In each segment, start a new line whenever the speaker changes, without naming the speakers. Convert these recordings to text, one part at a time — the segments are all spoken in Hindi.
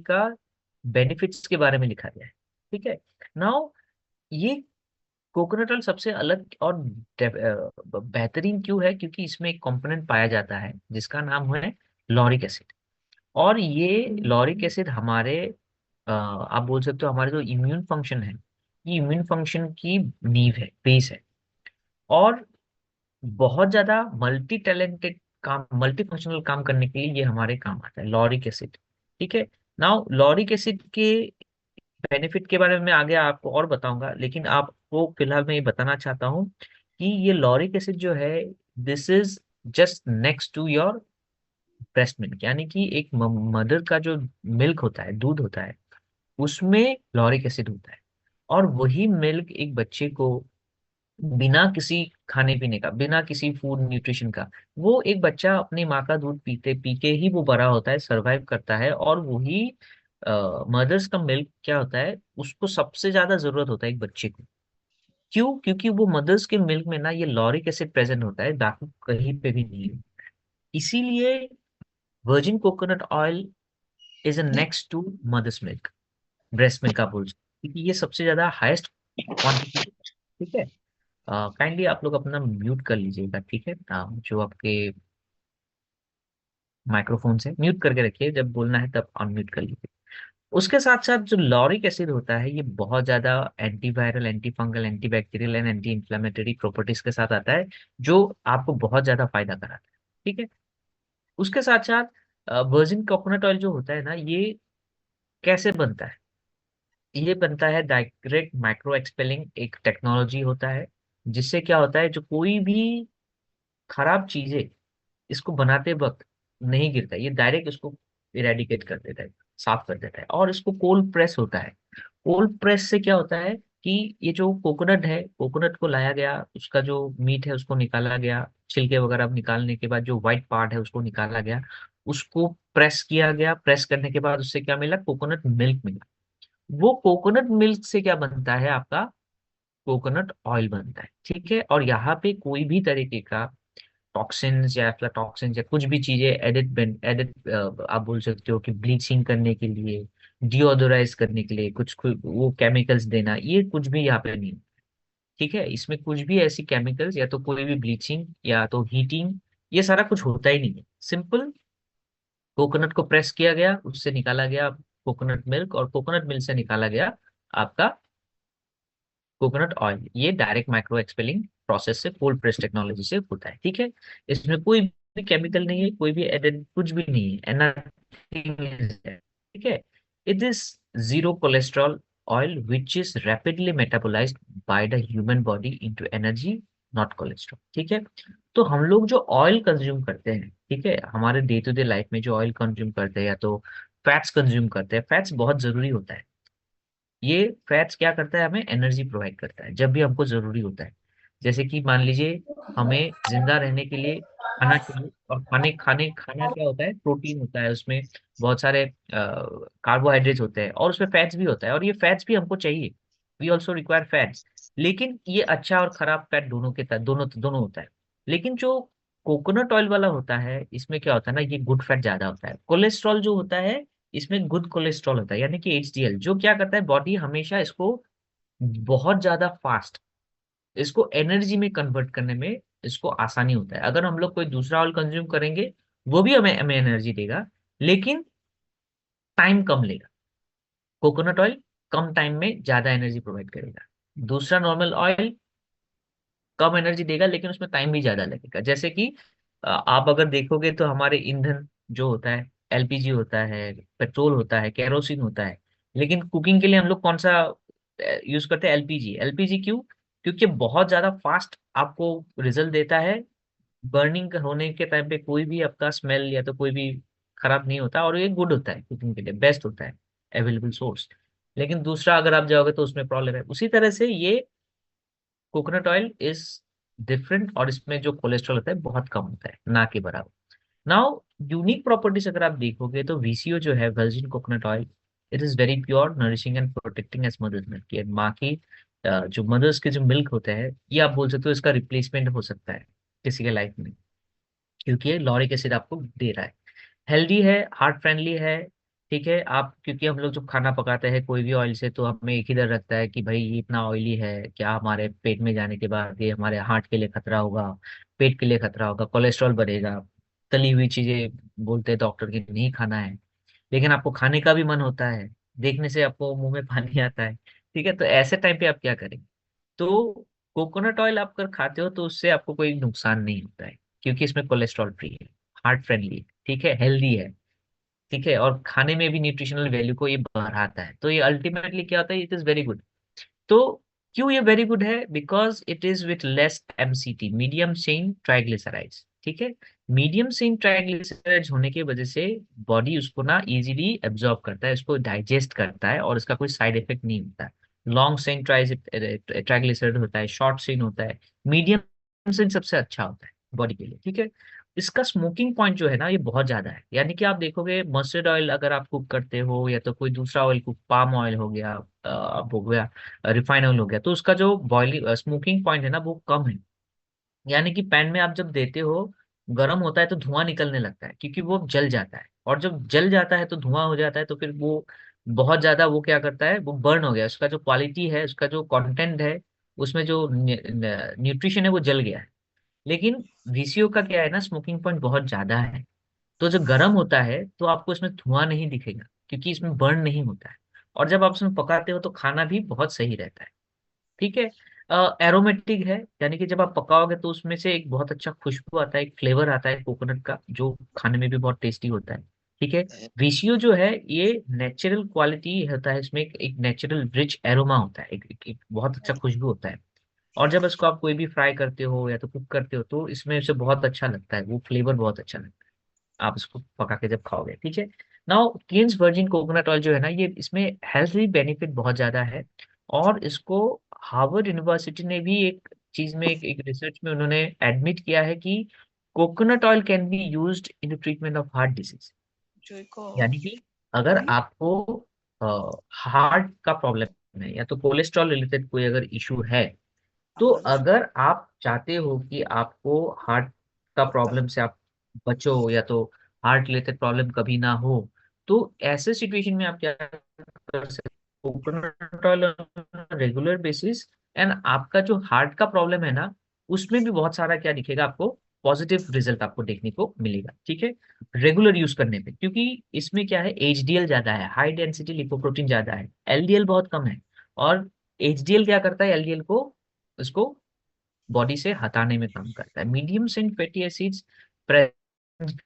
का बेनिफिट्स के बारे में लिखा गया है। ठीक है। नाउ ये कोकोनट ऑयल सबसे अलग और बेहतरीन क्यों है, क्योंकि इसमें एक कंपोनेंट पाया जाता है जिसका नाम है लॉरिक एसिड। और ये लॉरिक एसिड हमारे आप बोल सकते हो हमारे जो इम्यून फंक्शन है, ये इम्यून फंक्शन की नींव है, बेस है। और बहुत ज्यादा मल्टी टैलेंटेड काम, मल्टी फंक्शनल काम करने के लिए ये हमारे काम आता है लॉरिक एसिड। ठीक है। नाउ लॉरिक एसिड के बेनिफिट के बारे में मैं आगे आपको और बताऊंगा, लेकिन आपको फिलहाल मैं ये बताना चाहता हूँ कि ये लॉरिक एसिड जो है, this is just next to your breast milk, यानी कि एक मदर का जो मिल्क होता है, दूध होता है, उसमें लॉरिक एसिड होता है। और वही मिल्क एक बच्चे को बिना किसी खाने पीने का, बिना किसी फूड न्यूट्रिशन का, वो एक बच्चा अपनी माँ का दूध पीते पी के ही वो बड़ा होता है, सरवाइव करता है। और वही मदर्स का मिल्क क्या होता है, उसको सबसे ज्यादा जरूरत होता है एक बच्चे को। क्यों? क्योंकि वो मदर्स के मिल्क में ना ये लॉरिक एसिड प्रेजेंट होता है, बाकी कहीं पे भी नहीं है। इसीलिए virgin coconut oil is a next to mother's milk, breast milk आप बोल सकते हैं, क्योंकि ये सबसे ज्यादा हाईएस्ट क्वांटिटी। ठीक है। काइंडली आप लोग अपना म्यूट कर लीजिएगा। ठीक है। जो आपके माइक्रोफोन से म्यूट करके रखिए, जब बोलना है तब अनम्यूट कर लीजिए। उसके साथ साथ जो लॉरिक एसिड होता है, ये बहुत ज्यादा antiviral, anti fungal, anti bacterial and anti inflammatory properties के साथ आता है, जो आपको बहुत ज्यादा फायदा कराता है। ठीक है। उसके साथ साथ वर्जिन कोकोनट ऑयल जो होता है ना, ये कैसे बनता है? ये बनता है डायरेक्ट माइक्रो एक्सपेलिंग एक टेक्नोलॉजी होता है, जिससे क्या होता है, जो कोई भी खराब चीजें इसको बनाते वक्त नहीं गिरता, ये डायरेक्ट इसको इरेडिकेट कर देता है, साफ कर देता है। और इसको कोल्ड प्रेस होता है। कोल्ड प्रेस से क्या होता है कि ये जो कोकोनट है, कोकोनट को लाया गया, उसका जो मीट है उसको निकाला गया, छिलके वगैरह निकालने के बाद जो व्हाइट पार्ट है उसको निकाला गया, उसको प्रेस किया गया। प्रेस करने के बाद उससे क्या मिला? कोकोनट मिल्क मिला। वो कोकोनट मिल्क से क्या बनता है आपका? कोकोनट ऑयल बनता है। ठीक है। और यहाँ पे कोई भी तरीके का टॉक्सिन्स या एफ्लाटॉक्सिन्स या कुछ भी चीजें एडिट एडिट आप बोल सकते हो कि ब्लीचिंग करने के लिए, डिओडोराइज करने के लिए कुछ वो केमिकल्स देना, ये कुछ भी यहाँ पे नहीं। ठीक है। इसमें कुछ भी ऐसी केमिकल्स या तो कोई भी ब्लीचिंग या तो हीटिंग, ये सारा कुछ होता ही नहीं है। सिंपल कोकोनट को प्रेस किया गया, उससे निकाला गया कोकोनट मिल्क, और कोकोनट मिल्क से निकाला गया आपका कोकोनट ऑयल। ये डायरेक्ट माइक्रो एक्सपेलिंग प्रोसेस से, कोल्ड प्रेस टेक्नोलॉजी से होता है। ठीक है। इसमें कोई भी केमिकल नहीं है, कोई भी एडेड कुछ भी नहीं है, nothing is there। ठीक है। It is zero cholesterol oil which is rapidly metabolised by the human body into energy, not cholesterol. ठीक है। तो हम लोग जो ऑयल कंज्यूम करते हैं, ठीक है, हमारे डे टू डे लाइफ में जो ऑयल कंज्यूम करते हैं, या तो फैट्स कंज्यूम करते हैं, फैट्स बहुत जरूरी होता है। ये फैट्स क्या करता है? हमें एनर्जी प्रोवाइड करता है जब भी हमको जरूरी होता है। जैसे कि मान लीजिए हमें जिंदा रहने के लिए खाना चाहिए, और खाना क्या होता है? प्रोटीन होता है, उसमें बहुत सारे कार्बोहाइड्रेट्स होते हैं, और उसमें फैट्स भी होता है, और ये फैट्स भी हमको चाहिए। We also require fats. लेकिन ये अच्छा और खराब फैट दोनों के दोनों दोनों होता है। लेकिन जो कोकोनट ऑयल वाला होता है, इसमें क्या होता है ना, ये गुड फैट ज्यादा होता है। कोलेस्ट्रॉल जो होता है, इसमें गुड कोलेस्ट्रॉल होता है, यानी कि एचडीएल, जो क्या करता है, बॉडी हमेशा इसको बहुत ज्यादा फास्ट इसको एनर्जी में कन्वर्ट करने में इसको आसानी होता है। अगर हम लोग कोई दूसरा ऑयल कंज्यूम करेंगे, वो भी हमें हमें एनर्जी देगा, लेकिन टाइम कम लेगा। कोकोनट ऑयल कम टाइम में ज्यादा एनर्जी प्रोवाइड करेगा। दूसरा नॉर्मल ऑयल कम एनर्जी देगा, लेकिन उसमें टाइम भी ज्यादा लगेगा। जैसे कि आप अगर देखोगे तो हमारे ईंधन जो होता है, एलपीजी होता है, पेट्रोल होता है, केरोसिन होता है। लेकिन कुकिंग के लिए हम लोग कौन सा यूज करते हैं? एलपीजी। एलपीजी क्यों? क्योंकि बहुत ज्यादा फास्ट आपको रिजल्ट देता है। बर्निंग होने के टाइम पे कोई भी आपका स्मेल या तो कोई भी खराब नहीं होता, और ये गुड होता है, कुकिंग के लिए बेस्ट होता है, अवेलेबल सोर्स। लेकिन दूसरा अगर आप जाओगे तो उसमें प्रॉब्लम है। उसी तरह से ये कोकोनट ऑयल इज डिफरेंट, और इसमें जो कोलेस्ट्रॉल होता है बहुत कम होता है, ना के बराबर। नाउ यूनिक प्रॉपर्टीज अगर आप देखोगे तो वीसीओ जो है, virgin coconut oil, it is very pure, nourishing and protecting as mother's milk. ये माँ की जो मदर्स के जो मिल्क होते हैं, ये आप बोल सकते हो इसका रिप्लेसमेंट हो सकता है किसी के लाइफ में, क्योंकि ये लॉरिक एसिड आपको दे रहा है। हेल्दी है, हार्ट फ्रेंडली है, ठीक है। आप क्योंकि हम लोग जब खाना पकाते हैं कोई भी ऑयल से, तो हमें एक ही डर लगता है कि भाई ये इतना ऑयली है, क्या हमारे पेट में जाने के बाद ये हमारे हार्ट के लिए खतरा होगा, पेट के लिए खतरा होगा, कोलेस्ट्रॉल बढ़ेगा। तली हुई चीजें बोलते हैं डॉक्टर की नहीं खाना है, लेकिन आपको खाने का भी मन होता है, देखने से आपको मुंह में पानी आता है। ठीक है, तो ऐसे टाइम पे आप क्या करेंगे? तो कोकोनट ऑयल आप अगर खाते हो तो उससे आपको कोई नुकसान नहीं होता है, क्योंकि इसमें कोलेस्ट्रॉल फ्री है, हार्ट फ्रेंडली है, ठीक है, हेल्दी है। ठीक है, और खाने में भी न्यूट्रिशनल वैल्यू को ये बढ़ाता है, तो ये अल्टीमेटली क्या होता है, इट इज वेरी गुड। तो क्यों ये वेरी गुड है? Because it is with less MCT, medium chain triglycerides. ठीक है, मीडियम चेन ट्राइग्लिसराइड्स होने की वजह से बॉडी उसको ना इजीली एब्जॉर्ब करता है, उसको डाइजेस्ट करता है, और इसका कोई साइड इफेक्ट नहीं होता है। लॉन्ग चेन ट्राइग्लिसराइड होता है, शॉर्ट चेन होता है, मीडियम चेन सबसे अच्छा होता है बॉडी के लिए। ठीक है, इसका स्मोकिंग पॉइंट जो है ना ये बहुत ज्यादा है, यानी कि आप देखोगे मस्टर्ड ऑयल अगर आप कुक करते हो, या तो कोई दूसरा ऑयल कुक, पाम ऑयल हो गया, अब हो गया रिफाइन ऑयल हो गया, तो उसका जो बॉइलिंग स्मोकिंग पॉइंट है ना वो कम है। यानी कि पैन में आप जब देते हो, गर्म होता है तो धुआं निकलने लगता है, क्योंककि वो जल जाता है, और जब जल जाता है तो धुआं हो जाता है, तो फिर वो बहुत ज्यादा वो क्या करता है, वो बर्न हो गया, उसका जो क्वालिटी है, उसका जो कंटेंट है, उसमें जो न्यूट्रिशन है वो जल गया है। लेकिन वीसीओ का क्या है ना, स्मोकिंग पॉइंट बहुत ज्यादा है, तो जब गर्म होता है तो आपको इसमें धुआं नहीं दिखेगा, क्योंकि इसमें बर्न नहीं होता है। और जब आप इसमें पकाते हो तो खाना भी बहुत सही रहता है। ठीक है, एरोमेटिक है, यानी कि जब आप पकाओगे तो उसमें से एक बहुत अच्छा खुशबू आता है, एक फ्लेवर आता है कोकोनट का, जो खाने में भी बहुत टेस्टी होता है। ठीक है, वीसीओ जो है ये नेचुरल क्वालिटी होता है, इसमें एक नेचुरल रिच एरोमा होता है, एक बहुत अच्छा खुशबू होता है। और जब इसको आप कोई भी फ्राई करते हो या तो कुक करते हो तो इसमें से बहुत अच्छा लगता है, वो फ्लेवर बहुत अच्छा लगता है आप इसको पका के जब खाओगे। ठीक है, नाउ केन्स वर्जिन कोकोनट ऑयल जो है ना, ये इसमें हेल्थ बेनिफिट बहुत ज्यादा है। और इसको हार्वर्ड यूनिवर्सिटी ने भी एक चीज में, एक रिसर्च में उन्होंने एडमिट किया है कि coconut oil can be used in the treatment of heart disease.
Joico.
यानी कि अगर आपको हार्ट का प्रॉब्लम है, या तो कोलेस्ट्रॉल रिलेटेड कोई अगर इशू है, तो अगर आप चाहते हो कि आपको हार्ट का प्रॉब्लम से आप बचो, या तो हार्ट रिलेटेड प्रॉब्लम कभी ना हो, तो ऐसे सिचुएशन में आप क्या कर सकते हो, coconut oil regular basis, and आपका जो हार्ट का प्रॉब्लम है ना, उसमें भी बहुत सारा क्या दिखेगा आपको, पॉजिटिव रिजल्ट आपको देखने को मिलेगा। ठीक है, रेगुलर यूज करने पे, क्योंकि इसमें क्या है, एचडीएल ज्यादा है, हाई डेंसिटी लिपोप्रोटीन ज्यादा है, एलडीएल बहुत कम है। और एचडीएल क्या करता है, एलडीएल को उसको बॉडी से हटाने में काम करता है। Medium chain fatty acids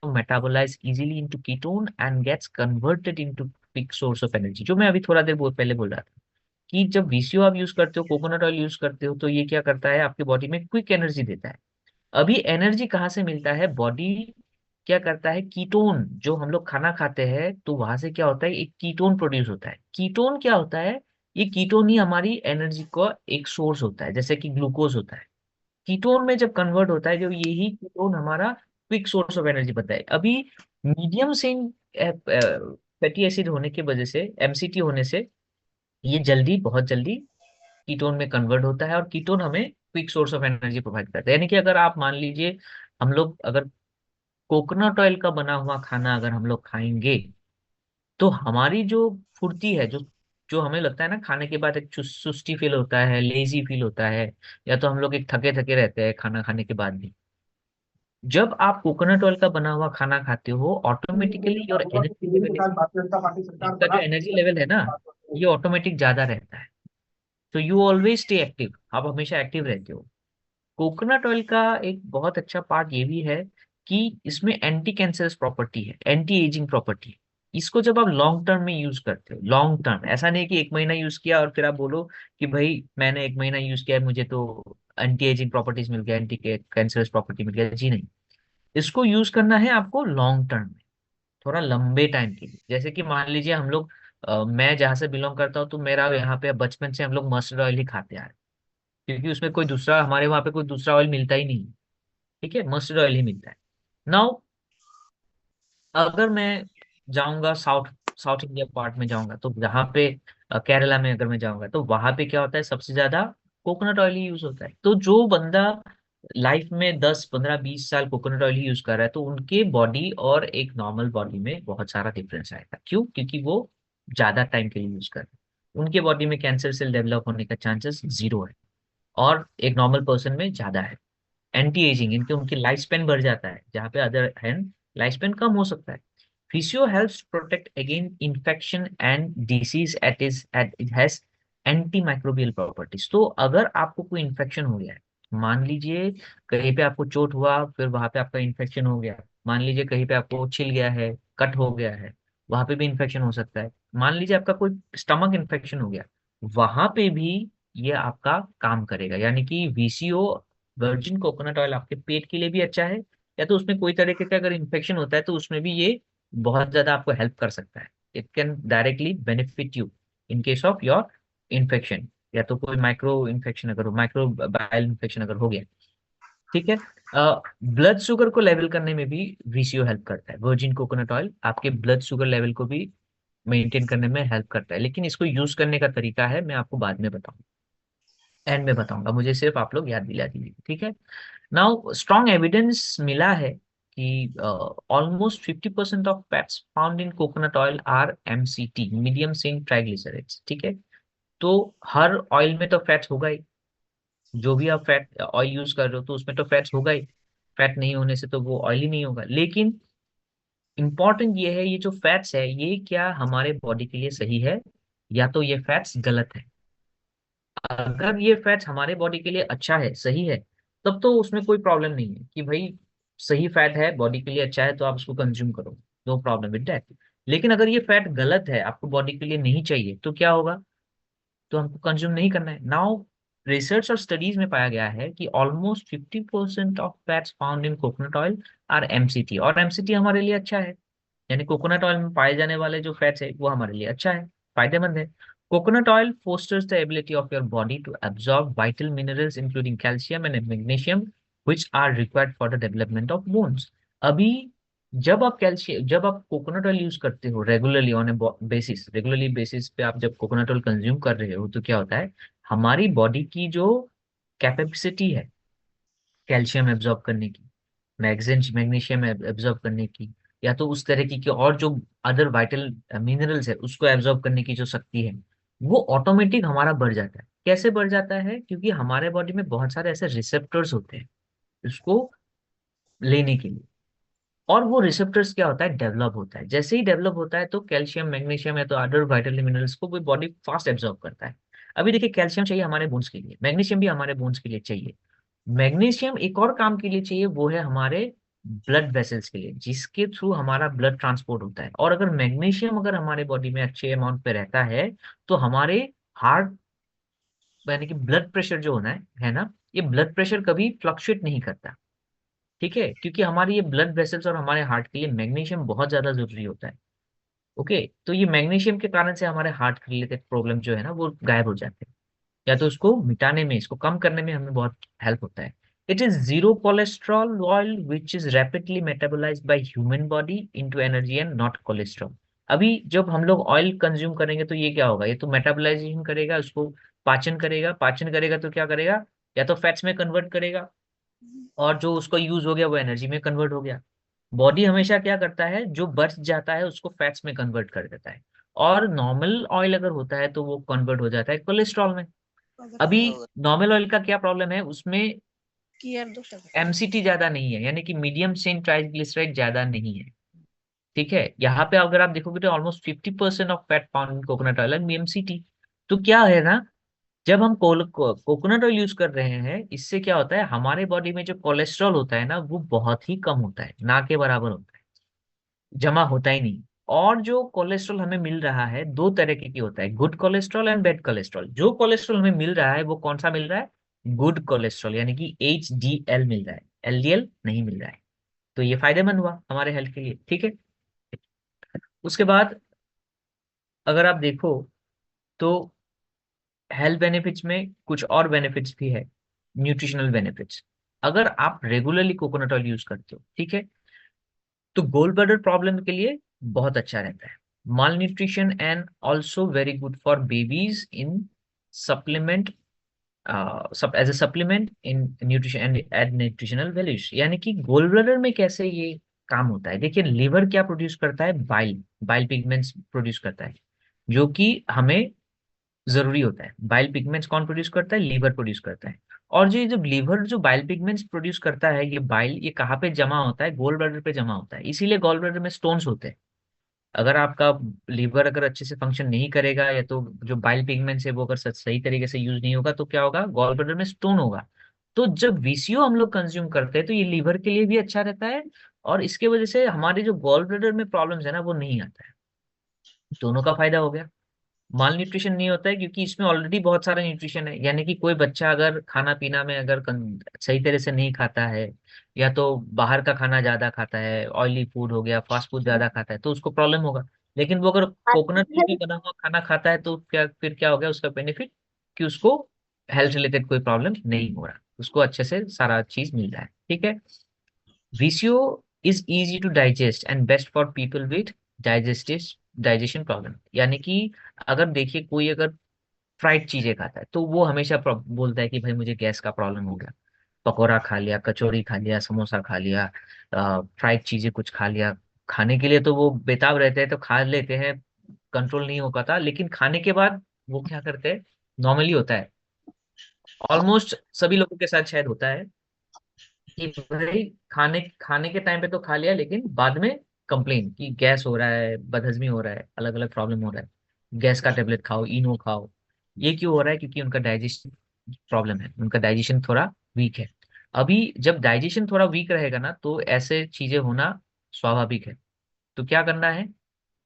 metabolize easily into ketone and gets converted into quick source of energy, जो मैं अभी थोड़ा देर पहले बोल रहा था, कि जब वीसीओ आप यूज करते हो, कोकोनट ऑयल यूज करते हो, तो ये क्या करता है, आपकी बॉडी में क्विक एनर्जी देता है। अभी एनर्जी कहाँ से मिलता है, बॉडी क्या करता है, कीटोन, जो हम लोग खाना खाते हैं तो वहां से क्या होता है, एक कीटोन प्रोड्यूस होता है। कीटोन क्या होता है, ये कीटोन ही हमारी एनर्जी का एक सोर्स होता है, जैसे कि ग्लूकोज होता है। कीटोन में जब कन्वर्ट होता है, जो यही कीटोन हमारा क्विक सोर्स ऑफ एनर्जी बनता है। अभी मीडियम से फैटी एसिड होने की वजह से, एमसीटी होने से, ये जल्दी, बहुत जल्दी कीटोन में कन्वर्ट होता है, और कीटोन हमें quick source of energy provide करता है। यानी कि अगर आप मान लीजिए, हम लोग अगर कोकोनट ऑयल का बना हुआ खाना अगर हम लोग खाएंगे, तो हमारी जो फुर्ती है, जो जो हमें लगता है ना खाने के बाद, एक सुस्ती फील होता है, लेजी फील होता है, या तो हम लोग एक थके थके रहते हैं खाना खाने के बाद भी, जब आप कोकोनट ऑयल का बना हुआ खाना खाते हो, ऑटोमेटिकली योर एनर्जी लेवल, इसका जो एनर्जी लेवल है ना, ये ऑटोमेटिक ज्यादा रहता है। तो यू ऑलवेज स्टे एक्टिव, आप हमेशा एक्टिव रहते हो। कोकोनट ऑयल का एक बहुत अच्छा पार्ट ये भी है कि इसमें एंटी कैंसरस प्रॉपर्टी है, एंटी एजिंग प्रॉपर्टी है। इसको जब आप लॉन्ग टर्म में यूज करते हो, लॉन्ग टर्म, ऐसा नहीं कि एक महीना यूज किया और फिर आप बोलो कि भाई मैंने एक महीना यूज किया है, मुझे तो एंटी एजिंग प्रॉपर्टीज मिल गया, एंटी कैंसरस प्रॉपर्टी मिल गया, जी नहीं। इसको यूज करना है आपको लॉन्ग टर्म में, थोड़ा लंबे टाइम के लिए। जैसे कि मान लीजिए हम लोग, मैं जहाँ से बिलोंग करता हूँ, तो मेरा यहाँ पे बचपन से हम लोग मस्टर्ड ऑयल ही खाते आ रहे हैं, क्योंकि उसमें कोई दूसरा, हमारे वहाँ पे कोई दूसरा ऑयल मिलता ही नहीं है। ठीक है, मस्टर्ड ऑयल ही मिलता है। नाउ अगर मैं जाऊंगा साउथ, साउथ इंडिया पार्ट में जाऊंगा, तो जहाँ पे केरला में अगर मैं जाऊंगा, तो वहां पे क्या होता है, सबसे ज्यादा कोकोनट ऑयल ही यूज होता है। तो जो बंदा लाइफ में 10 15 20 साल कोकोनट ऑयल ही यूज कर रहा है, तो उनके बॉडी और एक नॉर्मल बॉडी में बहुत सारा डिफरेंस आएगा। क्यों? क्योंकि वो ज्यादा टाइम के लिए यूज कर रहे हैं। उनके बॉडी में कैंसर सेल डेवलप होने का चांसेस 0 है, और एक नॉर्मल पर्सन में ज्यादा है। एंटी एजिंग, इनके उनकी लाइफ स्पेन बढ़ जाता है, जहाँ पे अदर हैंड लाइफ स्पेन कम हो सकता है। Physio helps protect again infection and disease at it has anti microbial properties. तो अगर आपको कोई इन्फेक्शन हो गया है, मान लीजिए कहीं पे आपको चोट हुआ, फिर वहां पे आपका इन्फेक्शन हो गया, मान लीजिए कहीं पे आपको छिल गया है, कट हो गया है, वहां पे भी इन्फेक्शन हो सकता है। मान लीजिए आपका कोई स्टमक इन्फेक्शन हो गया, वहां पे भी ये आपका काम करेगा। यानी कि वीसीओ, वर्जिन कोकोनट ऑयल, आपके पेट के लिए भी अच्छा है, या तो उसमें कोई तरीके का अगर इन्फेक्शन होता है तो उसमें भी ये बहुत ज्यादा आपको हेल्प कर सकता है। It can directly benefit you in case of your infection, या तो कोई माइक्रो इन्फेक्शन अगर हो, माइक्रो बायल इन्फेक्शन अगर हो गया, ठीक है। ब्लड शुगर को लेवल करने में भी वीसीओ हेल्प करता है। वर्जिन कोकोनट ऑयल आपके ब्लड शुगर लेवल को भी मेंटेन करने में हेल्प करता है, लेकिन इसको यूज करने का तरीका है, मैं आपको बाद में बताऊंगा, एंड में बताऊंगा, मुझे सिर्फ आप लोग याद दिला दीजिए, ठीक है। नाउ स्ट्रॉन्ग एविडेंस मिला है कि almost 50% of fats found in coconut oil are MCT, medium chain triglycerides, ठीक है। तो हर ऑयल में तो फैट्स होगा ही, जो भी आप फैट ऑयल यूज कर रहे हो तो उसमें तो फैट्स होगा ही। फैट नहीं होने से तो वो ऑयल ही नहीं होगा। लेकिन इंपॉर्टेंट ये है, ये जो फैट्स है ये क्या हमारे बॉडी के लिए सही है, या तो ये फैट्स गलत है। अगर ये फैट्स हमारे बॉडी के लिए अच्छा है, सही है, तब तो उसमें कोई प्रॉब्लम नहीं है कि भाई सही फैट है, बॉडी के लिए अच्छा है, तो आप उसको कंज्यूम करो, नो प्रॉब्लम विद दैट। लेकिन अगर ये फैट गलत है, आपको बॉडी के लिए नहीं चाहिए, तो क्या होगा? तो हमको कंज्यूम नहीं करना है। नाउ रिसर्च और स्टडीज में पाया गया है कि almost 50% of fats found in coconut oil are MCT, और एमसीटी हमारे लिए अच्छा है। यानी कोकोनट ऑयल में पाए जाने वाले जो फैट्स है वो हमारे लिए अच्छा है, फायदेमंद है। Coconut oil fosters the ability of your body to absorb vital minerals including calcium and magnesium which are required for the development of bones. अभी जब आप कोकोनट ऑयल यूज करते हो regularly on a basis, regularly basis पे आप जब कोकोनट ऑयल कंज्यूम कर रहे हो, तो क्या होता है, हमारी बॉडी की जो कैपेसिटी है कैल्शियम एब्जॉर्ब करने की, मैग्नीशियम एब्जॉर्ब करने की, या तो उस तरह की और जो अदर वाइटल मिनरल्स है उसको एब्जॉर्ब करने की जो शक्ति है, वो ऑटोमेटिक हमारा बढ़ जाता है। कैसे बढ़ जाता है? क्योंकि हमारे बॉडी में बहुत सारे ऐसे रिसेप्टर्स होते हैं उसको लेने के लिए, और वो रिसेप्टर्स क्या होता है, डेवलप होता है। जैसे ही डेवलप होता है तो कैल्शियम मैग्नीशियम या तो अदर वाइटल मिनरल्स को वो बॉडी फास्ट एब्जॉर्ब करता है। अभी देखिए, कैल्शियम चाहिए हमारे बोन्स के लिए, मैग्नीशियम भी हमारे बोन्स के लिए चाहिए। मैग्नीशियम एक और काम के लिए चाहिए, वो है हमारे ब्लड वेसल्स के लिए, जिसके थ्रू हमारा ब्लड ट्रांसपोर्ट होता है। और अगर मैग्नीशियम अगर हमारे बॉडी में अच्छे अमाउंट पे रहता है, तो हमारे हार्ट, यानी कि ब्लड प्रेशर जो होना है ना, ये ब्लड प्रेशर कभी फ्लक्चुएट नहीं करता, ठीक है। क्योंकि हमारे ये ब्लड वेसल्स और हमारे हार्ट के लिए मैग्नीशियम बहुत ज्यादा जरूरी होता है। ओके, तो ये मैग्नीशियम के कारण से हमारे हार्ट के रिलेटेड प्रॉब्लम जो है ना वो गायब हो जाते हैं, या तो उसको मिटाने में, इसको कम करने में हमें बहुत हेल्प होता है। It is zero cholesterol oil which is rapidly metabolised by human body into energy and not cholesterol. अभी जब हम लोग ऑयल कंज्यूम करेंगे तो ये क्या होगा, ये तो मेटाबोलाइजेशन करेगा, उसको पाचन करेगा, पाचन करेगा तो क्या करेगा, या तो फैट्स में कन्वर्ट करेगा, और जो उसको यूज हो गया वो एनर्जी में कन्वर्ट हो गया। बॉडी हमेशा क्या करता है, जो बच जाता है उसको फैट्स में कन्वर्ट कर देता है, और नॉर्मल ऑयल अगर होता है तो वो कन्वर्ट हो जाता है कोलेस्ट्रॉल में। अभी नॉर्मल ऑयल का क्या प्रॉब्लम है, उसमें एमसीटी ज्यादा नहीं है, यानी कि मीडियम चेन ट्राइग्लिसराइड ज्यादा नहीं है, ठीक है। यहाँ पे अगर आप देखोगे तो almost 50% of fat found in coconut oil and MCT. तो क्या है ना, जब हम कोकोनट ऑयल यूज कर रहे हैं, इससे क्या होता है, हमारे बॉडी में जो कोलेस्ट्रॉल होता है ना वो बहुत ही कम होता है, ना के बराबर होता है, जमा होता ही नहीं। और जो कोलेस्ट्रॉल हमें मिल रहा है दो तरह की होता है, good cholesterol and bad cholesterol. जो कोलेस्ट्रॉल हमें मिल रहा है वो कौन सा मिल रहा है, गुड कोलेस्ट्रॉल, यानी कि HDL मिल रहा है, LDL नहीं मिल रहा है। तो ये फायदेमंद हुआ हमारे हेल्थ के लिए, ठीक है। उसके बाद अगर आप देखो तो हेल्थ बेनिफिट्स में कुछ और बेनिफिट्स भी है, न्यूट्रिशनल बेनिफिट्स। अगर आप रेगुलरली कोकोनट ऑयल यूज करते हो, ठीक है, तो गोल ब्लैडर प्रॉब्लम के लिए बहुत अच्छा रहता है। Malnutrition and also very good for babies in supplement सब as a supplement in nutrition and aid nutritional values. यानी कि गोल ब्लैडर में कैसे ये काम होता है, देखिए लिवर क्या प्रोड्यूस करता है, बाइल, बाइल पिगमेंट्स प्रोड्यूस करता है, जो कि हमें जरूरी होता है। बाइल पिगमेंट्स कौन प्रोड्यूस करता है, लीवर प्रोड्यूस करता है। और जो ये जो लीवर जो बाइल पिगमेंट्स प्रोड्यूस करता है, ये बाइल ये कहाँ पे जमा होता है, गोल ब्लैडर पे जमा होता है, इसीलिए गोल ब्लैडर में स्टोन्स होते हैं। अगर आपका लीवर अगर अच्छे से फंक्शन नहीं करेगा, या तो जो बाइल पिगमेंट्स है वो अगर सही तरीके से यूज नहीं होगा, तो क्या होगा, गॉल ब्लैडर में स्टोन होगा। तो जब वीसीओ हम लोग कंज्यूम करते हैं तो ये लीवर के लिए भी अच्छा रहता है, और इसके वजह से हमारे जो गॉल ब्लैडर में प्रॉब्लम्स है ना वो नहीं आता है। दोनों का फायदा हो गया। माल न्यूट्रिशन नहीं होता है क्योंकि इसमें ऑलरेडी बहुत सारा न्यूट्रिशन है। यानी कि कोई बच्चा अगर खाना पीना में अगर सही तरह से नहीं खाता है, या तो बाहर का खाना ज्यादा खाता है, ऑयली फूड हो गया, फास्ट फूड ज्यादा खाता है, तो उसको प्रॉब्लम होगा। लेकिन वो अगर कोकोनट मिल्क में बना हुआ खाना खाता है तो क्या, फिर क्या हो गया उसका बेनिफिट, कि उसको हेल्थ रिलेटेड कोई प्रॉब्लम नहीं हो रहा, उसको अच्छे से सारा चीज मिल रहा है। ठीक है। VCO is easy to digest and best for people with digestive digestion problem. यानी कि अगर देखिए कोई अगर फ्राइड चीजें खाता है तो वो हमेशा बोलता है कि भाई मुझे गैस का प्रॉब्लम हो गया। पकौड़ा खा लिया, कचौड़ी खा लिया, समोसा खा लिया, फ्राइड चीजें कुछ खा लिया, खाने के लिए तो वो बेताब रहते हैं तो खा लेते हैं, कंट्रोल नहीं हो पाता, लेकिन खाने के बाद वो क्या करते हैं, नॉर्मली होता है, ऑलमोस्ट सभी लोगों के साथ शायद होता है, कि भाई खाने खाने के टाइम पे तो खा लिया, लेकिन बाद में कंप्लेन कि गैस हो रहा है, बदहजमी हो रहा है, अलग अलग प्रॉब्लम हो रहा है, गैस का टेबलेट खाओ, इनो खाओ। ये क्यों हो रहा है, क्योंकि उनका डाइजेशन प्रॉब्लम है, उनका डाइजेशन थोड़ा वीक है। अभी जब डाइजेशन थोड़ा वीक रहेगा ना तो ऐसे चीजें होना स्वाभाविक है। तो क्या करना है,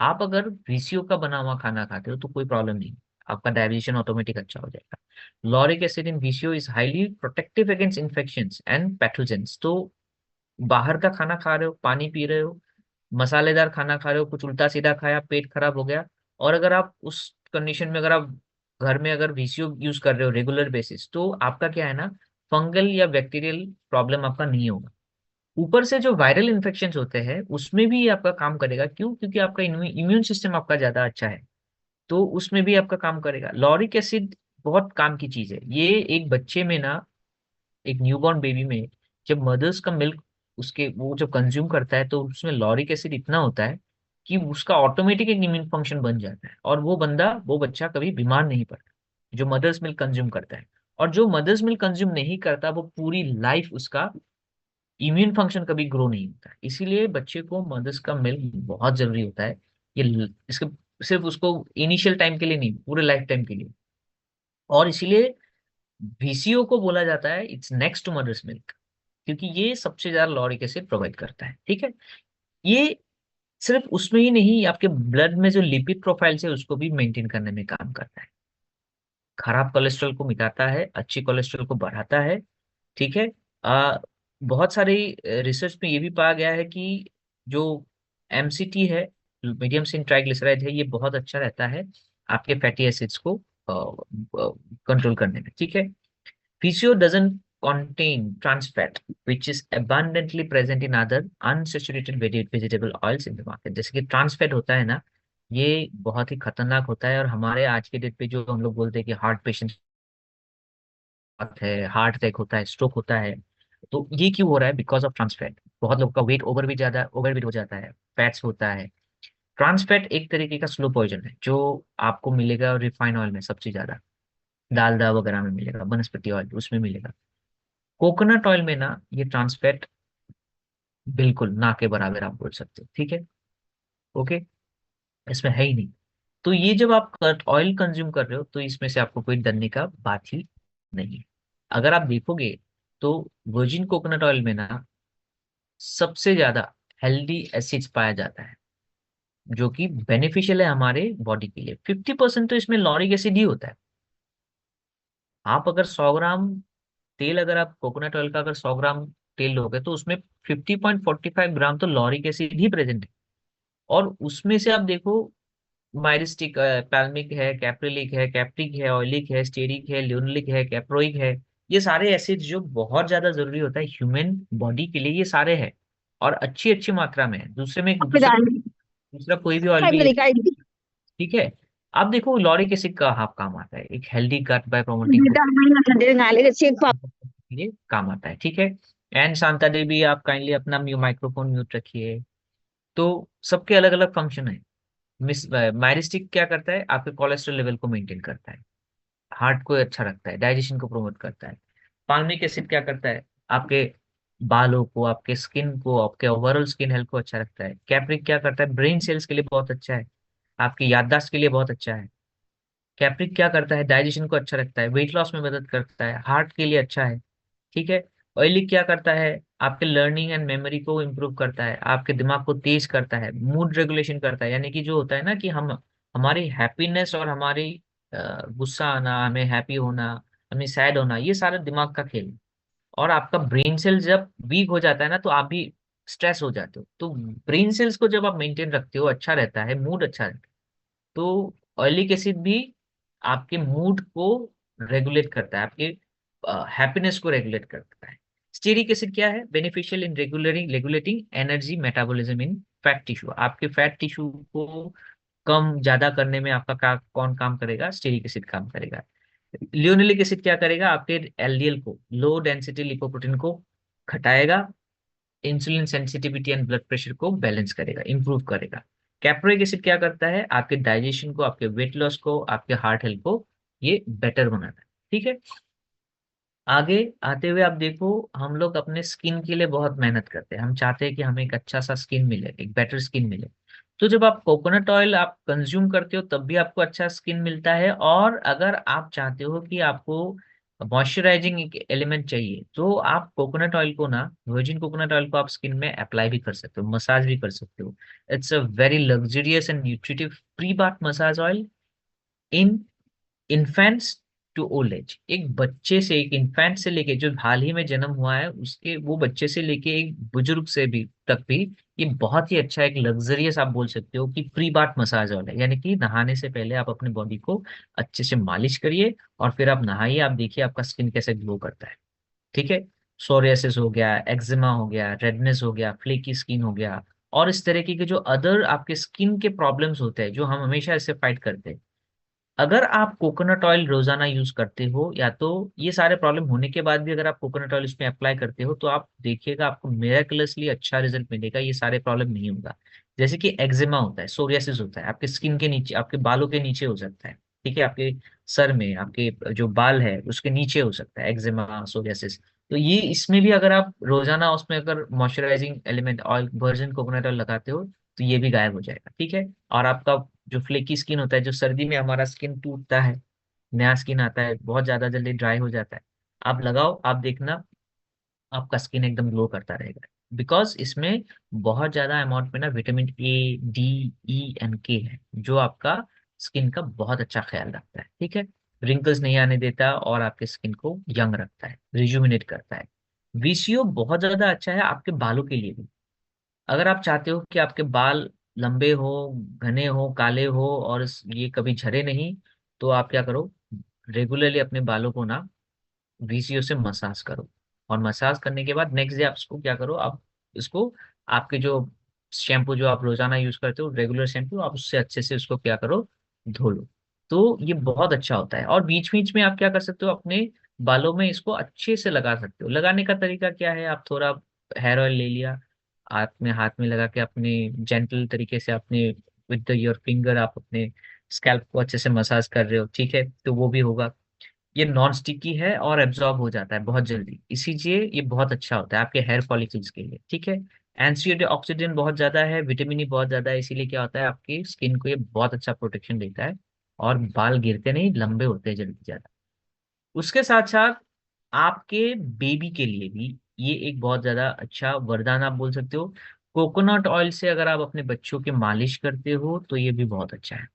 आप अगर VCO का बना हुआ खाना खाते हो तो कोई प्रॉब्लम नहीं, आपका डाइजेशन ऑटोमेटिक अच्छा हो जाएगा। Lauric acid in VCO is highly protective against infections and pathogens. तो बाहर का खाना खा रहे हो, पानी पी रहे हो, मसालेदार खाना खा रहे हो, कुछ उल्टा सीधा खाया, पेट खराब हो गया, और अगर आप उस कंडीशन में अगर आप घर में अगर VCO यूज कर रहे हो रेगुलर बेसिस, तो आपका क्या है ना, फंगल या बैक्टीरियल प्रॉब्लम आपका नहीं होगा। ऊपर से जो वायरल इन्फेक्शन होते हैं उसमें भी ये आपका काम करेगा। क्यों? क्योंकि आपका इम्यून सिस्टम आपका ज्यादा अच्छा है, तो उसमें भी आपका काम करेगा। लॉरिक एसिड बहुत काम की चीज है ये। एक बच्चे में ना, एक न्यूबॉर्न बेबी में, जब मदर्स का मिल्क उसके वो जब कंज्यूम करता है तो उसमें लॉरिक एसिड इतना होता है कि उसका ऑटोमेटिक एक इम्यून फंक्शन बन जाता है, और वो बच्चा कभी बीमार नहीं पड़ता जो मदर्स मिल्क कंज्यूम करता है। और जो मदर्स मिल्क कंज्यूम नहीं करता वो पूरी लाइफ उसका इम्यून फंक्शन कभी ग्रो नहीं होता है। इसीलिए बच्चे को मदर्स का मिल्क बहुत जरूरी होता है। इसके सिर्फ उसको इनिशियल टाइम के लिए नहीं, पूरे लाइफ टाइम के लिए। और इसीलिए VCO को बोला जाता है it's next to mother's milk, क्योंकि ये सबसे ज्यादा लॉरिक एसिड प्रोवाइड करता है। ठीक है। ये सिर्फ उसमें ही नहीं, आपके ब्लड में जो लिपिड प्रोफाइल है उसको भी मेंटेन करने में काम करता है। खराब कोलेस्ट्रॉल को मिटाता है, अच्छी कोलेस्ट्रॉल को बढ़ाता है। ठीक है। आ, बहुत सारी रिसर्च में ये भी पाया गया है कि जो MCT है, मीडियम चेन ट्राइग्लिसराइड है, ये बहुत अच्छा रहता है आपके फैटी एसिड्स को कंट्रोल करने में। ठीक है। PCO doesn't contain trans fat, which is abundantly present in other unsaturated vegetable oils in the market। जैसे कि ट्रांस फैट होता है ना, ये बहुत ही खतरनाक होता है, और हमारे आज के डेट पे जो हम लोग बोलते हैं कि हार्ट पेशेंट है, हार्ट अटैक होता है, स्ट्रोक होता है, तो ये क्यों हो रहा है, बिकॉज ऑफ ट्रांस फैट। बहुत लोगों का वेट ओवर भी ज्यादा ओवरवेट हो जाता है, फैट्स होता है। ट्रांस फैट एक तरीके का स्लो पॉइजन है जो आपको मिलेगा रिफाइन ऑयल में सबसे ज्यादा, डालडा वगैरह में मिलेगा, वनस्पति ऑयल उसमें मिलेगा। कोकोनट ऑयल में ना ये ट्रांस फैट बिल्कुल ना के बराबर आप बोल सकते हो। ठीक है। ओके। इसमें है ही नहीं। तो ये जब आप ऑयल कंज्यूम कर रहे हो तो इसमें से आपको कोई डरने का बात ही नहीं है। अगर आप देखोगे तो वर्जिन कोकोनट ऑयल में ना सबसे ज्यादा हेल्दी एसिड्स पाया जाता है, जो कि बेनिफिशियल है हमारे बॉडी के लिए। 50% तो इसमें लॉरिक एसिड ही होता है। आप अगर 100 ग्राम तेल, अगर आप कोकोनट ऑयल का अगर 100 ग्राम तेल लोगे तो उसमें 50.45 ग्राम तो लॉरिक एसिड ही प्रेजेंट है। और उसमें से आप देखो, माइरिस्टिक, पैल्मिक है, कैप्रिलिक है, कैप्रिक है, ऑयलिक है, स्टेरिक है, लियोनिलिक है, कैप्रोइक है, ये सारे एसिड जो बहुत ज्यादा जरूरी होता है ह्यूमन बॉडी के लिए, ये सारे हैं, और अच्छी अच्छी मात्रा में है। दूसरे में दूसरा कोई भी ऑयल भी, ठीक है। आप देखो लॉरिक एसिड का हाफ काम आता है, एक healthy gut by promoting
vitamin नाले चेक
के लिए काम आता है, ठीक है। एंड शांता देवी, आप काइंडली अपना माइक्रोफोन म्यूट रखिए। तो सबके अलग अलग फंक्शन है। मिस माइरिस्टिक क्या करता है, आपके कोलेस्ट्रॉल लेवल को मेंटेन करता है, हार्ट को अच्छा रखता है, डाइजेशन को प्रमोट करता है। पाल्मिक एसिड क्या करता है, आपके बालों को, आपके स्किन को, आपके ओवरऑल स्किन हेल्थ को अच्छा रखता है। कैप्रिक क्या करता है, ब्रेन सेल्स के लिए बहुत अच्छा है, आपकी याददाश्त के लिए बहुत अच्छा है। कैप्रिक क्या करता है, डाइजेशन को अच्छा रखता है, वेट लॉस में मदद करता है, हार्ट के लिए अच्छा है, ठीक है। ऑयलिक क्या करता है, आपके लर्निंग एंड मेमोरी को इम्प्रूव करता है, आपके दिमाग को तेज करता है, मूड रेगुलेशन करता है, यानी कि जो होता है ना कि हम हमारी हैप्पीनेस और हमारी गुस्सा आना, हमें हैप्पी होना, हमें सैड होना, ये सारा दिमाग का खेल है। और आपका ब्रेन सेल जब वीक हो जाता है ना, तो आप भी स्ट्रेस हो जाते हो। तो ब्रेन सेल्स को जब आप मेंटेन रखते हो, अच्छा रहता है, मूड अच्छा रहता है। तो ऑयलिक एसिड भी आपके मूड को रेगुलेट करता है, आपके हैप्पीनेस को रेगुलेट करता है। स्टीरिक एसिड क्या है, beneficial in regularing regulating energy metabolism in fat tissue. आपके फैट टिश्यू को कम ज्यादा करने में आपका कौन काम करेगा, स्टीरिक एसिड काम करेगा। लियोनिलिक एसिड क्या करेगा, आपके एलडीएल को, लो डेंसिटी लिपोप्रोटीन को घटाएगा, insulin sensitivity and blood pressure को बैलेंस करेगा, इंप्रूव करेगा। कैप्रोइक एसिड क्या करता है, आपके डाइजेशन को, आपके वेट लॉस को, आपके हार्ट हेल्थ को ये बेटर बनाता है, ठीक है। आगे आते हुए आप देखो, हम लोग अपने स्किन के लिए बहुत मेहनत करते हैं, हम चाहते हैं कि हमें एक अच्छा सा स्किन मिले, एक बेटर स्किन मिले। तो जब आप कोकोनट ऑयल आप कंज्यूम करते हो तब भी आपको अच्छा स्किन मिलता है। और अगर आप चाहते हो कि आपको मॉइस्चराइजिंग एक एलिमेंट चाहिए, तो आप कोकोनट ऑयल को ना, वर्जिन कोकोनट ऑयल को आप स्किन में अप्लाई भी कर सकते हो, मसाज भी कर सकते हो। It's a very luxurious and nutritive pre bath massage oil in infants to old age. एक बच्चे से, एक इन्फेंट से लेके जो हाल ही में जन्म हुआ है, उसके वो बच्चे से लेके एक बुजुर्ग से भी तक भी ये बहुत ही अच्छा, एक लग्जरियस आप बोल सकते हो कि प्री बाथ मसाज ऑयल है। यानी कि नहाने से पहले आप अपने बॉडी को अच्छे से मालिश करिए और फिर आप नहाइए, आप देखिए आपका स्किन कैसे ग्लो करता है, ठीक है। सोरियासिस हो गया, एक्जिमा हो गया, रेडनेस हो गया, फ्लेकी स्किन हो गया, और इस तरीके के जो अदर आपके स्किन के प्रॉब्लम्स होते हैं जो हम हमेशा इससे फाइट करते हैं, अगर आप कोकोनट ऑयल रोजाना यूज करते हो, या तो ये सारे प्रॉब्लम होने के बाद भी अगर आप कोकोनट ऑयल इसमें अप्लाई करते हो, तो आप देखिएगा आपको मिरेकलसली अच्छा रिजल्ट मिलेगा, ये सारे प्रॉब्लम नहीं होगा। जैसे कि एक्जिमा होता है, सोरियासिस होता है, आपके स्किन के नीचे, आपके बालों के नीचे हो सकता है, ठीक है, आपके सर में, आपके जो बाल है उसके नीचे हो सकता है एक्जिमा, सोरियासिस। तो ये इसमें भी अगर आप रोजाना उसमें अगर moisturising element oil, virgin coconut oil लगाते हो, तो ये भी गायब हो जाएगा, ठीक है। और आपका जो फ्लेकी स्किन होता है, जो सर्दी में हमारा स्किन टूटता है, नया स्किन आता है, बहुत ज्यादा जल्दी ड्राई हो जाता है, आप लगाओ, आप देखना आपका स्किन एकदम ग्लो करता रहेगा। बिकॉज इसमें बहुत ज्यादा अमाउंट में ना vitamin A, D, E and के है, जो आपका स्किन का बहुत अच्छा ख्याल रखता है, ठीक है। रिंकल्स नहीं आने देता और आपके स्किन को यंग रखता है, रिजुमिनेट करता है। वीसीओ बहुत ज्यादा अच्छा है आपके बालों के लिए भी। अगर आप चाहते हो कि आपके बाल लंबे हो, घने हो, काले हो और ये कभी झरे नहीं, तो आप क्या करो, रेगुलरली अपने बालों को ना वीसीओ से मसाज करो। और मसाज करने के बाद नेक्स्ट डे आप इसको क्या करो, आप इसको, आपके जो शैम्पू जो आप रोजाना यूज करते हो, रेगुलर शैम्पू, आप उससे अच्छे से उसको क्या करो, धो लो। तो ये बहुत अच्छा होता है। और बीच बीच में आप क्या कर सकते हो, अपने बालों में इसको अच्छे से लगा सकते हो। लगाने का तरीका क्या है, आप थोड़ा हेयर ऑयल ले लिया, अपने हाथ में लगा के अपने जेंटल तरीके से अपने विद योर फिंगर आप अपने स्कैल्प को अच्छे से मसाज कर रहे हो, ठीक है, तो वो भी होगा। ये नॉन स्टिकी है और एब्जॉर्ब हो जाता है बहुत जल्दी, इसीलिए ये बहुत अच्छा होता है आपके हेयर फॉलिकल्स के लिए, ठीक है। एंटीऑक्सीडेंट बहुत ज्यादा है, विटामिन ई बहुत ज्यादा है, इसीलिए क्या होता है, आपकी स्किन को ये बहुत अच्छा प्रोटेक्शन देता है और बाल गिरते नहीं, लंबे होते हैं जल्दी ज्यादा। उसके साथ साथ आपके बेबी के लिए भी ये एक बहुत ज्यादा अच्छा वरदान आप बोल सकते हो। कोकोनट ऑयल से अगर आप अपने बच्चों की मालिश करते हो तो ये भी बहुत अच्छा है,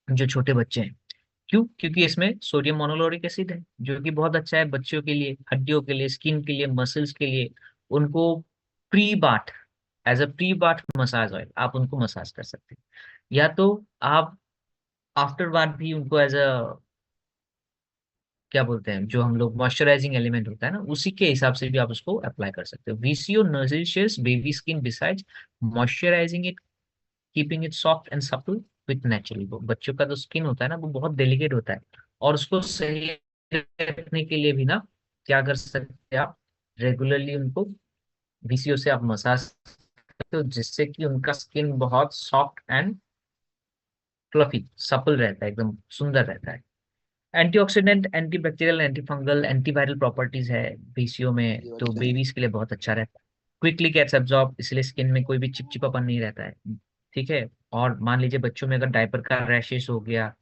जो छोटे बच्चे हैं। क्यों? क्योंकि इसमें सोडियम मोनोलोरिक एसिड है, जो कि बहुत अच्छा है बच्चों के लिए, हड्डियों के लिए, स्किन के लिए, मसल्स के लिए। उनको pre bath, as a pre bath massage oil आप उनको मसाज कर सकते हैं। या तो आप आफ्टर बाथ भी उनको एज अ, क्या बोलते हैं, जो हम लोग मॉइस्चराइजिंग एलिमेंट होता है ना, उसी के हिसाब से भी आप उसको अप्लाई कर सकते हो। VCO nourishes baby skin besides moisturising it, keeping it soft and supple, with natural glow. बच्चों का जो स्किन होता है ना वो बहुत डेलिकेट होता है, और उसको सही रखने के लिए भी ना क्या कर सकते हैं आप, रेगुलरली उनको VCO से आप मसाज करते हो, जिससे कि उनका स्किन बहुत सॉफ्ट एंड फ्लफी सपल रहता है, एकदम सुंदर रहता है। Antioxidant, antibacterial, antifungal, antiviral properties है VCO में,
ये बात
तो
तो है।
बेबीज के लिए बहुत अच्छा रहता है। क्विकली गेट्स एब्जॉर्ब, इसलिए स्किन में कोई भी चिपचिपापन नहीं रहता है। ठीक है। और मान लीजिए बच्चों में अगर डायपर का रैशेस हो गया,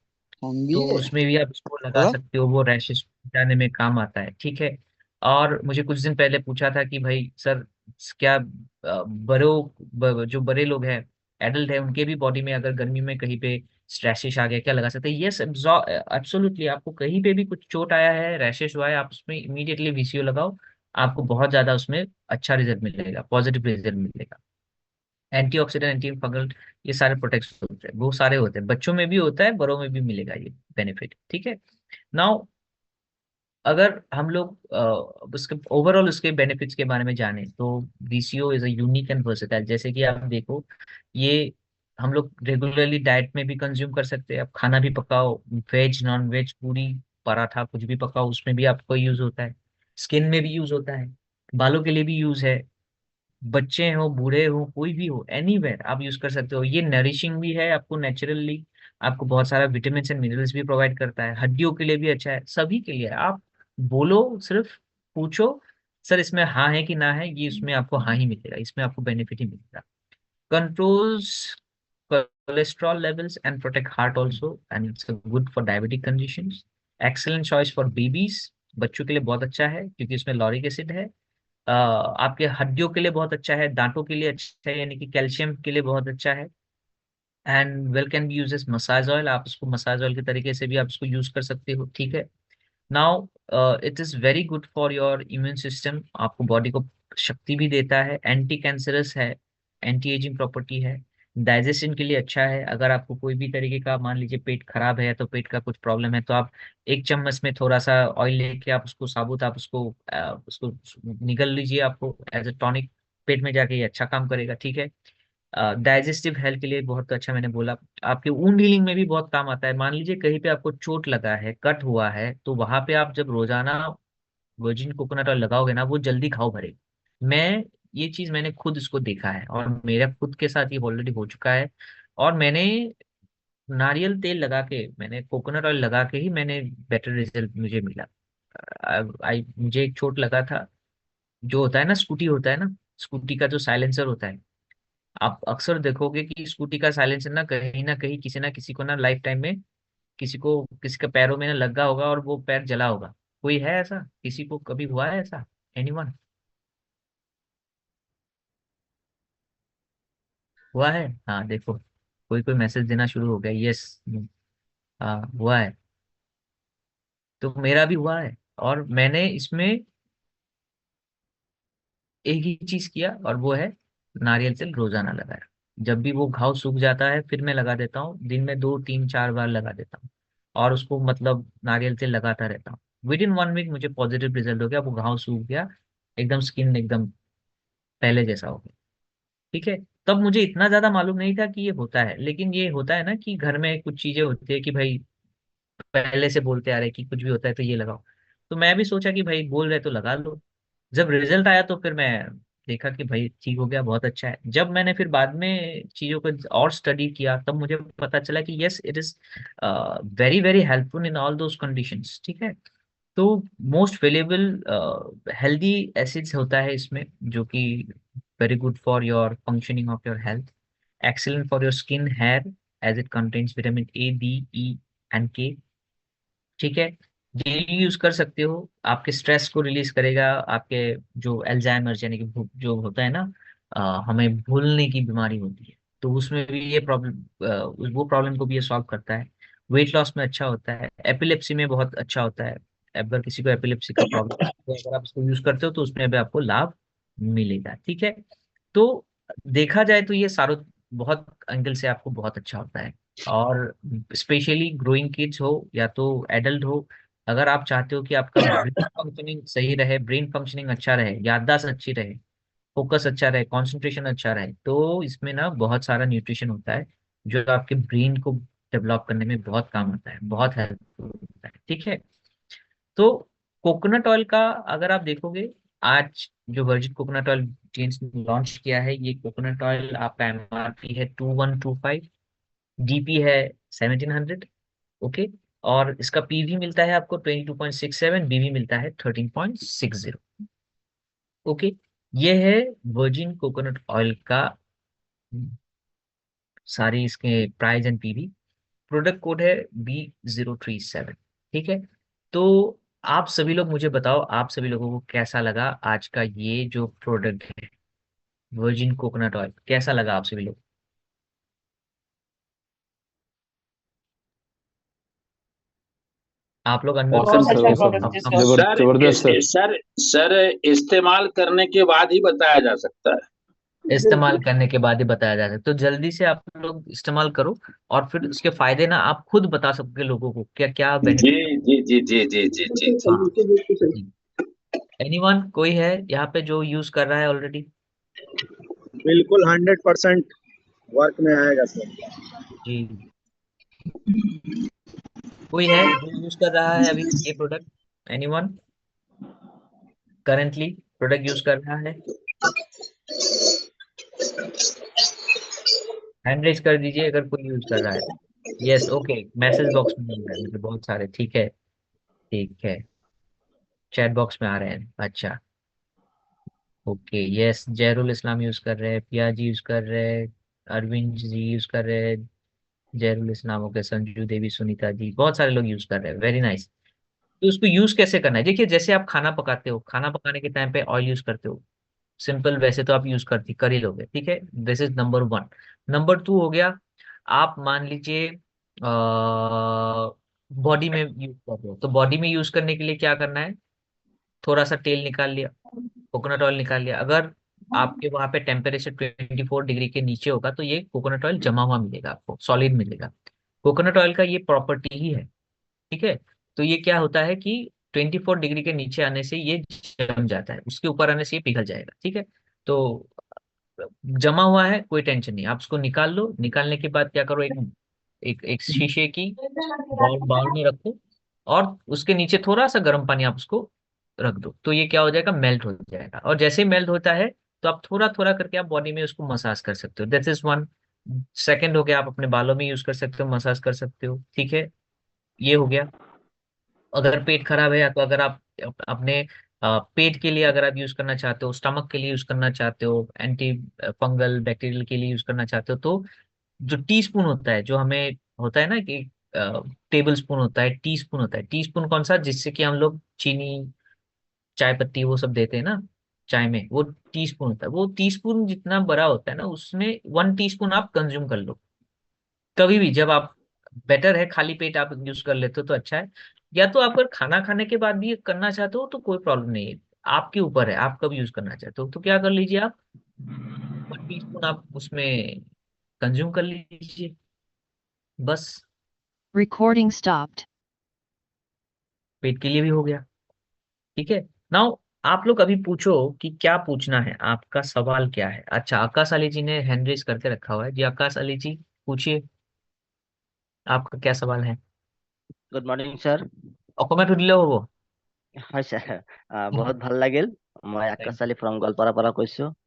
हम भी
तो
है।
उसमें भी आप इसको लगा
मतलब
सकते हो, वो रैशेस जाने में काम आता है। ठीक है। और मुझे कुछ दिन पहले पूछा था कि भाई सर, क्या जो बड़े लोग हैं, एडल्ट है, उनके भी बॉडी में अगर गर्मी में कहीं पे रैशेस आ गया, क्या लगा सकते हैं? Yes, absolutely. आपको कहीं पे भी कुछ चोट आया है, रैशेस हुआ है, आप उसमें इमीडिएटली VCO लगाओ। आपको बहुत ज्यादा उसमें अच्छा रिजल्ट मिलेगा, पॉजिटिव रिजल्ट मिलेगा। एंटीऑक्सीडेंट, एंटी फंगल, ये सारे प्रोटेक्शन होते हैं, वो सारे होते हैं, बच्चों में भी होता है, बड़ों में भी मिलेगा ये बेनिफिट। ठीक है। नाउ अगर हम लोग उसके ओवरऑल उसके बेनिफिट्स के बारे में जाने, तो VCO is a unique and versatile. जैसे कि आप देखो, ये हम लोग रेगुलरली डाइट में भी कंज्यूम कर सकते हैं। आप खाना भी पकाओ, वेज नॉन वेज, पूरी पराठा कुछ भी पकाओ, उसमें भी आपको यूज होता है। स्किन में भी यूज होता है, बालों के लिए भी यूज है। बच्चे हो, बूढ़े हो, कोई भी हो, एनीवेयर आप यूज कर सकते हो। ये नरिशिंग भी है आपको नेचुरली, आपको बहुत सारा विटामिन एंड मिनरल्स भी प्रोवाइड करता है, हड्डियों के लिए भी अच्छा है, सभी के लिए। आप बोलो, सिर्फ पूछो सर इसमें हाँ है कि ना है, ये इसमें आपको हाँ ही मिलेगा, इसमें आपको बेनिफिट ही मिलेगा। Controls cholesterol levels and protect heart also, and it's good for diabetic conditions. Excellent choice for babies, बच्चों के लिए बहुत अच्छा है क्योंकि इसमें लॉरिक एसिड है। आपके हड्डियों के लिए बहुत अच्छा है, दांतों के लिए अच्छा है, यानी कि कैल्शियम के लिए बहुत अच्छा है। And well can be use as massage oil, आप उसको मसाज ऑयल के तरीके से भी आप उसको यूज कर सकते हो। ठीक है। Now it is very good for your immune system, आपको बॉडी को शक्ति भी देता है, एंटी कैंसरस है, एंटी एजिंग प्रॉपर्टी है, डाइजेशन के लिए अच्छा है। अगर आपको कोई भी तरीके का, मान लीजिए पेट खराब है, तो पेट का कुछ प्रॉब्लम है, तो आप एक चम्मच में थोड़ा सा ऑयल लेके आप उसको साबुत, आप उसको निगल लीजिए, आपको एज अ टॉनिक पेट में जाके ये अच्छा काम करेगा। ठीक है। डाइजेस्टिव हेल्थ के लिए बहुत अच्छा, मैंने बोला। आपके वुंड हीलिंग में भी बहुत काम आता है। मान लीजिए कहीं पे आपको चोट लगा है, कट हुआ है, तो वहां पे आप जब रोजाना वर्जिन कोकोनट ऑयल लगाओगे ना, वो जल्दी घाव भरेगा। मैं ये चीज मैंने खुद इसको देखा है, और मेरे खुद के साथ ये ऑलरेडी हो चुका है। और मैंने नारियल तेल लगा के, मैंने कोकोनट ऑयल लगा के ही मैंने बेटर रिजल्ट मुझे मिला। आई मुझे एक चोट लगा था, जो होता है ना स्कूटी, होता है ना स्कूटी का जो साइलेंसर होता है, आप अक्सर देखोगे कि स्कूटी का साइलेंसर ना कहीं किसी ना किसी को ना लाइफ टाइम में, किसी को किसी के पैरों में ना लगा होगा और वो पैर जला होगा। कोई है ऐसा? किसी को कभी हुआ है ऐसा? एनीवन हुआ है? हाँ देखो, कोई कोई मैसेज देना शुरू हो गया, यस। हाँ हुआ है। तो मेरा भी हुआ है, और मैंने इसमें एक ही चीज किया, और वो है नारियल तेल रोजाना लगाया। जब भी वो घाव सूख जाता है, फिर मैं लगा देता हूँ, दिन में 2 3 4 बार लगा देता हूँ, और उसको मतलब नारियल तेल लगाता रहता हूँ। विद इन 1 वीक मुझे पॉजिटिव रिजल्ट हो गया, वो घाव सूख गया, एकदम स्किन एकदम पहले जैसा हो गया। ठीक है। तब मुझे इतना ज्यादा मालूम नहीं था कि ये होता है, लेकिन ये होता है ना कि घर में कुछ चीजें होती है कि भाई पहले से बोलते आ रहे कि कुछ भी होता है तो ये लगाओ, तो मैं भी सोचा कि भाई बोल रहे तो लगा लो। जब रिजल्ट आया तो फिर मैं देखा कि भाई ठीक हो गया, बहुत अच्छा है। जब मैंने फिर बाद में चीजों को और स्टडी किया, तब मुझे पता चला कि yes, it is very very helpful in all those conditions. ठीक है। तो मोस्ट वेलेबल हेल्दी एसिड्स होता है इसमें, जो कि very good for your functioning of your health, excellent for your skin hair, as it contains vitamin A, D, E and K। ठीक है। डेली यूज कर सकते हो, आपके स्ट्रेस को रिलीज करेगा। आपके जो एल्जाइमर यानी कि जो होता है ना, हमें भूलने की बीमारी होती है, तो उसमें भी ये प्रॉब्लम, वो प्रॉब्लम को भी ये सॉल्व करता है। वेट लॉस में अच्छा होता है, एपिलेप्सी में बहुत अच्छा होता है। अगर किसी को एपिलेप्सी का प्रॉब्लम, तो अगर आप इसको यूज करते हो तो उसमें भी आपको लाभ मिलेगा। ठीक है। तो देखा जाए तो ये सारों बहुत एंगल से आपको बहुत अच्छा होता है। और स्पेशली ग्रोइंग किड्स हो या तो एडल्ट हो, अगर आप चाहते हो कि आपका ब्रेन फंक्शनिंग सही रहे, ब्रेन फंक्शनिंग अच्छा रहे, याददाश्त अच्छी रहे, फोकस अच्छा रहे, कंसंट्रेशन अच्छा रहे, तो इसमें ना बहुत सारा न्यूट्रिशन होता है, जो आपके ब्रेन को डेवलप करने में बहुत काम आता है, बहुत हेल्पफुल होता है। ठीक है। तो कोकोनट ऑयल का अगर आप देखोगे, आज जो virgin coconut oil change launch किया है, ये कोकोनट ऑयल आपका एमआरपी है 2125, डीपी है 1700। ओके। और इसका पीवी मिलता है आपको 22.67, बीवी मिलता है 13.60। ओके। ये है वर्जिन कोकोनट ऑयल का सारी इसके price and PV. Product code है B037। ठीक है। तो आप सभी लोग मुझे बताओ, आप सभी लोगों को कैसा लगा आज का ये जो प्रोडक्ट है, वर्जिन कोकोनट ऑयल, कैसा लगा आप सभी लोग? आप लोग अनम्यूट कर
बहुत
सकते
अच्छा
हो
प्रोडक्ट है
अब।
सर।
सर
जबरदस्त सर।
सर इस्तेमाल करने के बाद ही बताया जा सकता है।
इस्तेमाल करने के बाद ही बताया जा सकता है, तो जल्दी से आप लोग इस्तेमाल करो, और फिर उसके फायदे ना आप खुद बता सकते हो लोगों को क्या क्या
जी
बेनिफिट।
जी जी जी जी जी जी जी।
हाँ। एनीवन कोई है यहाँ पे जो यूज कर रहा है ऑलरेडी?
बिल्कुल 100% वर्क में आएगा सर।
जी। कोई है जो यूज कर रहा है अभी ये product? Anyone currently product use कर रहा है? हैंड रेज कर दीजिए अगर कोई यूज कर रहा है। यस, ओके, मैसेज बॉक्स में मिल रहा है मुझे बहुत सारे। ठीक है। ठीक है। चैट बॉक्स में आ रहे हैं, अच्छा। ओके, यस, जहरुल इस्लाम यूज कर रहे हैं, पिया जी यूज कर रहे हैं, अरविंद जी यूज कर रहे हैं, जहरुल इस्लाम, ओके, संजू देवी, सुनीता जी, बहुत सारे लोग यूज कर रहे हैं, वेरी नाइस। तो उसको यूज कैसे करना है? देखिए, जैसे आप खाना पकाते हो, खाना पकाने के टाइम पे ऑयल यूज करते हो, सिंपल, वैसे तो आप यूज कर ही लोगे। ठीक है, this is number one. Number two हो गया, आप मान लीजिए बॉडी में यूज कर रहे हो, तो बॉडी में यूज करने के लिए क्या करना है? थोड़ा सा तेल निकाल लिया, कोकोनट ऑयल निकाल लिया। अगर आपके वहां पे टेम्परेचर 24 डिग्री के नीचे होगा तो ये कोकोनट ऑयल जमा हुआ मिलेगा, आपको सॉलिड मिलेगा। कोकोनट ऑयल का ये प्रॉपर्टी ही है। ठीक है। तो ये क्या होता है कि 24 डिग्री के नीचे आने से ये जम जाता है, उसके ऊपर आने से ये पिघल जाएगा। ठीक है। तो जमा हुआ है, कोई टेंशन नहीं, आप उसको निकाल लो। निकालने के बाद क्या करो, एक एक एक शीशे की बाउल बाउल में रखो, और उसके नीचे थोड़ा सा गर्म पानी आप उसको रख दो, तो ये क्या हो जाएगा, मेल्ट हो जाएगा। और जैसे ही मेल्ट होता है तो आप थोड़ा थोड़ा करके आप बॉडी में उसको मसाज कर सकते हो, दैट इज वन। सेकंड हो गया, आप अपने बालों में यूज कर सकते हो, मसाज कर सकते हो। ठीक है, ये हो गया। अगर पेट खराब है, या तो अगर आप अपने पेट के लिए अगर आप यूज करना चाहते हो, स्टमक के लिए यूज करना चाहते हो, एंटी फंगल बैक्टीरियल के लिए यूज करना चाहते हो, तो जो टी स्पून होता है, जो हमें होता है ना कि टेबल स्पून होता है, टी स्पून होता है, टी स्पून कौन सा, जिससे कि हम लोग चीनी, चाय पत्ती वो सब देते हैं ना चाय में, वो टी स्पून होता है। वो टी स्पून जितना बड़ा होता है ना, उसमें 1 टीस्पून आप कंज्यूम कर लो कभी भी जब आप, बेटर है खाली पेट आप यूज कर लेते हो तो अच्छा है। या तो आप अगर खाना खाने के बाद भी करना चाहते हो तो कोई प्रॉब्लम नहीं है, आपके ऊपर है आप कब यूज करना चाहते हो। तो क्या कर लीजिए आप, 1 टीस्पून आप उसमें कंज्यूम कर लीजिए, बस।
Recording stopped.
पेट के लिए भी हो गया। ठीक है। नाउ आप लोग अभी पूछो कि क्या पूछना है, आपका सवाल क्या है। अच्छा, आकाश अली जी ने हैंड रेज करके रखा हुआ है, जी आकाश अली जी पूछिए, आपका क्या सवाल है?
Good morning sir.
অসমীয়াত সুধিলে হ'ব।
হয় ছাৰ, বহুত ভাল লাগিল। মই আকাশ আলী ফ্ৰম গোৱালপাৰাৰ পৰা কৈছো।